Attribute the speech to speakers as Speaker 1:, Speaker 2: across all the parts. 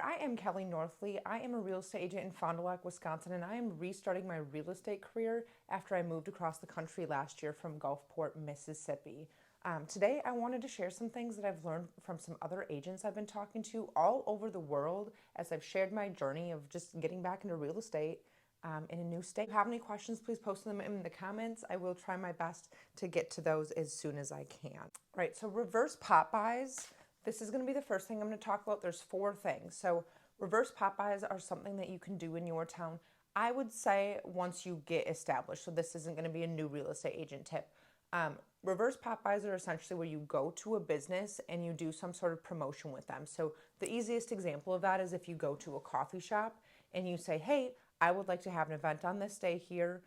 Speaker 1: there, I am Kelly Northley. I am a real estate agent in Fond du Lac, Wisconsin, and I am restarting my real estate career after I moved across the country last year from Gulfport, Mississippi. Today, I wanted to share some things that I've learned from some other agents I've been talking to all over the world as I've shared my journey of just getting back into real estate in a new state. If you have any questions, please post them in the comments. I will try my best to get to those as soon as I can. All right, so reverse pop buys. This is going to be the first thing I'm going to talk about. There's 4 things. So reverse pop buys are something that you can do in your town. I would say once you get established. So this isn't going to be a new real estate agent tip. Reverse pop buys are essentially where you go to a business and you do some sort of promotion with them. So the easiest example of that is if you go to a coffee shop and you say, hey, I would like to have an event on this day here.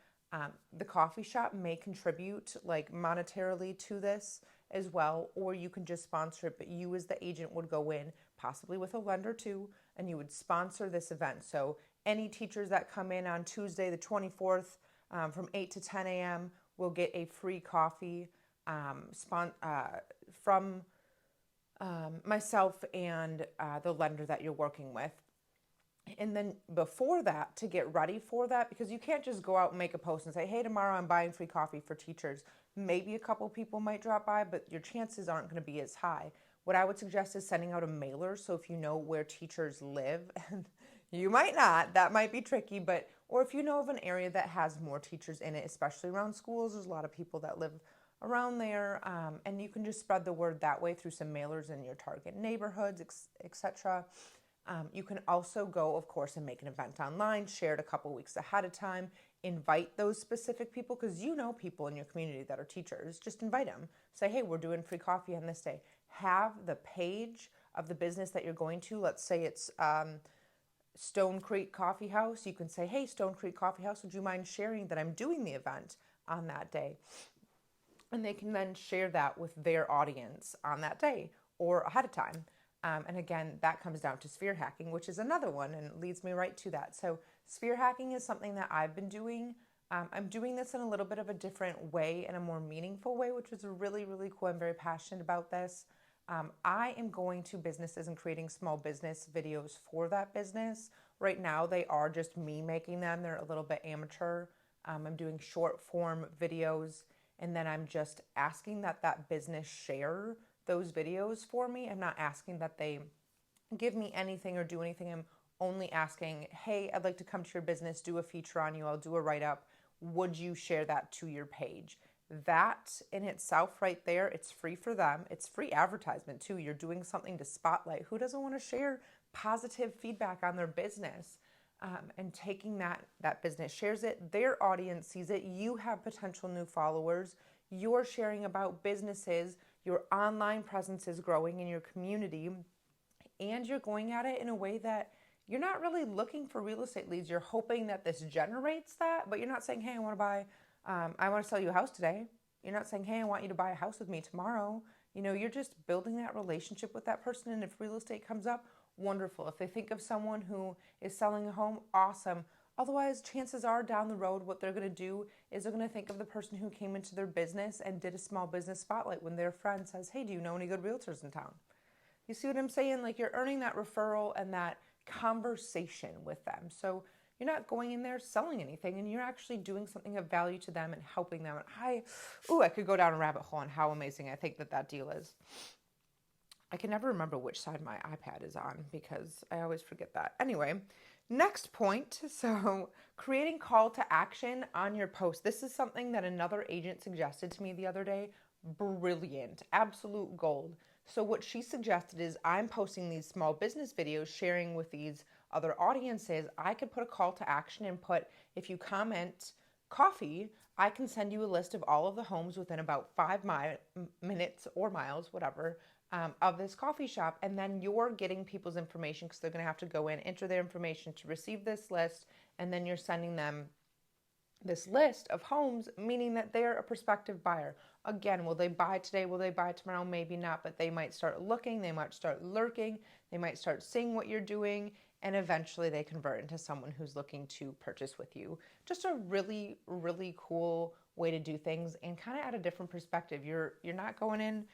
Speaker 1: The coffee shop may contribute like monetarily to this as well, or you can just sponsor it, but you as the agent would go in, possibly with a lender too, and you would sponsor this event. So any teachers that come in on Tuesday the 24th from 8 to 10 a.m. will get a free coffee from myself and the lender that you're working with. And then before that, to get ready for that, because you can't just go out and make a post and say, hey, tomorrow I'm buying free coffee for teachers. Maybe a couple people might drop by, but your chances aren't going to be as high. What I would suggest is sending out a mailer. So if you know where teachers live, and you might not, that might be tricky, but, or if you know of an area that has more teachers in it, especially around schools, there's a lot of people that live around there, and you can just spread the word that way through some mailers in your target neighborhoods, etc. You can also go, of course, and make an event online, share it a couple weeks ahead of time, invite those specific people because you know people in your community that are teachers. Just invite them. Say, hey, we're doing free coffee on this day. Have the page of the business that you're going to. Let's say it's Stone Creek Coffee House. You can say, hey, Stone Creek Coffee House, would you mind sharing that I'm doing the event on that day? And they can then share that with their audience on that day or ahead of time. And again, that comes down to sphere hacking, which is another one and leads me right to that. So sphere hacking is something that I've been doing. I'm doing this in a little bit of a different way, in a more meaningful way, which is really, really cool. I'm very passionate about this. I am going to businesses and creating small business videos for that business. Right now, they are just me making them. They're a little bit amateur. I'm doing short form videos, and then I'm just asking that business share those videos for me. I'm not asking that they give me anything or do anything. I'm only asking, hey, I'd like to come to your business, do a feature on you. I'll do a write-up. Would you share that to your page? That in itself right there, it's free for them. It's free advertisement too. You're doing something to spotlight. Who doesn't want to share positive feedback on their business? And taking that business shares it, their audience sees it. You have potential new followers. You're sharing about businesses. Your online presence is growing in your community, and you're going at it in a way that you're not really looking for real estate leads. You're hoping that this generates that, but you're not saying, hey, I want to sell you a house today. You're not saying, hey, I want you to buy a house with me tomorrow. You're just building that relationship with that person. And if real estate comes up, wonderful. If they think of someone who is selling a home, awesome. Otherwise, chances are down the road, what they're going to do is they're going to think of the person who came into their business and did a small business spotlight when their friend says, hey, do you know any good realtors in town? You see what I'm saying? Like, you're earning that referral and that conversation with them. So you're not going in there selling anything, and you're actually doing something of value to them and helping them. And I could go down a rabbit hole on how amazing I think that deal is. I can never remember which side my iPad is on because I always forget that. Anyway, next point. So creating call to action on your post. This is something that another agent suggested to me the other day. Brilliant. Absolute gold. So what she suggested is I'm posting these small business videos, sharing with these other audiences. I could put a call to action and put, if you comment coffee, I can send you a list of all of the homes within about 5 minutes or miles, whatever, of this coffee shop. And then you're getting people's information because they're going to have to go in, enter their information to receive this list. And then you're sending them this list of homes, meaning that they're a prospective buyer. Again, will they buy today? Will they buy tomorrow? Maybe not, but they might start looking. They might start lurking. They might start seeing what you're doing. And eventually they convert into someone who's looking to purchase with you. Just a really, really cool way to do things and kind of at a different perspective. You're not going in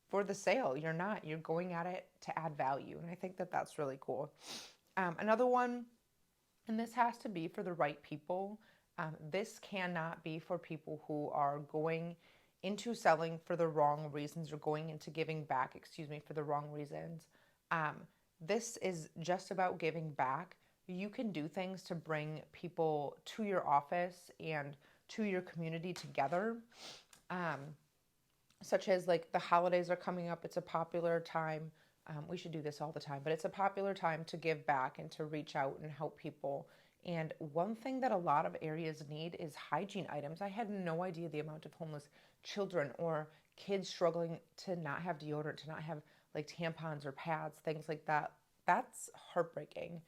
Speaker 1: for the sale. You're not. You're going at it to add value. And I think that that's really cool. Another one, and this has to be for the right people. This cannot be for people who are going into selling for the wrong reasons or going into giving back, for the wrong reasons. Um, this is just about giving back. You can do things to bring people to your office and to your community together. Um, Such as like the holidays are coming up. It's a popular time. We should do this all the time, but it's a popular time to give back and to reach out and help people. And one thing that a lot of areas need is hygiene items. I had no idea the amount of homeless children or kids struggling to not have deodorant, to not have like tampons or pads, things like that. That's heartbreaking.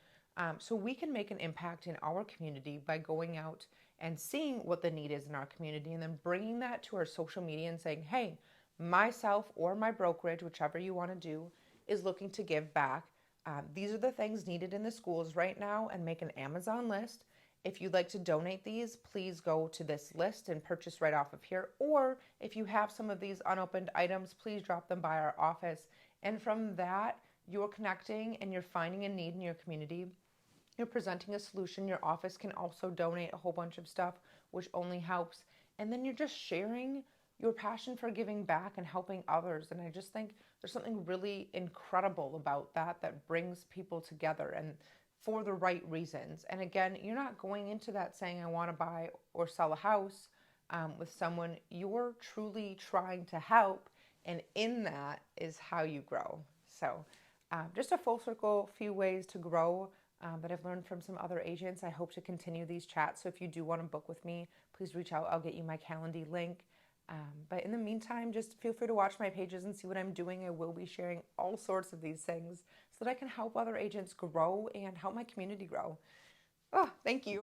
Speaker 1: So we can make an impact in our community by going out and seeing what the need is in our community and then bringing that to our social media and saying, hey, myself or my brokerage, whichever you want to do, is looking to give back. These are the things needed in the schools right now, and make an Amazon list. If you'd like to donate these, please go to this list and purchase right off of here. Or if you have some of these unopened items, please drop them by our office. And from that, you're connecting and you're finding a need in your community. You're presenting a solution. Your office can also donate a whole bunch of stuff, which only helps. And then you're just sharing your passion for giving back and helping others. And I just think there's something really incredible about that that brings people together and for the right reasons. And again, you're not going into that saying, I want to buy or sell a house with someone. You're truly trying to help. And in that is how you grow. So just a full circle, few ways to grow that I've learned from some other agents. I hope to continue these chats. So if you do want to book with me, please reach out. I'll get you my Calendly link. But in the meantime, just feel free to watch my pages and see what I'm doing. I will be sharing all sorts of these things so that I can help other agents grow and help my community grow. Oh, thank you.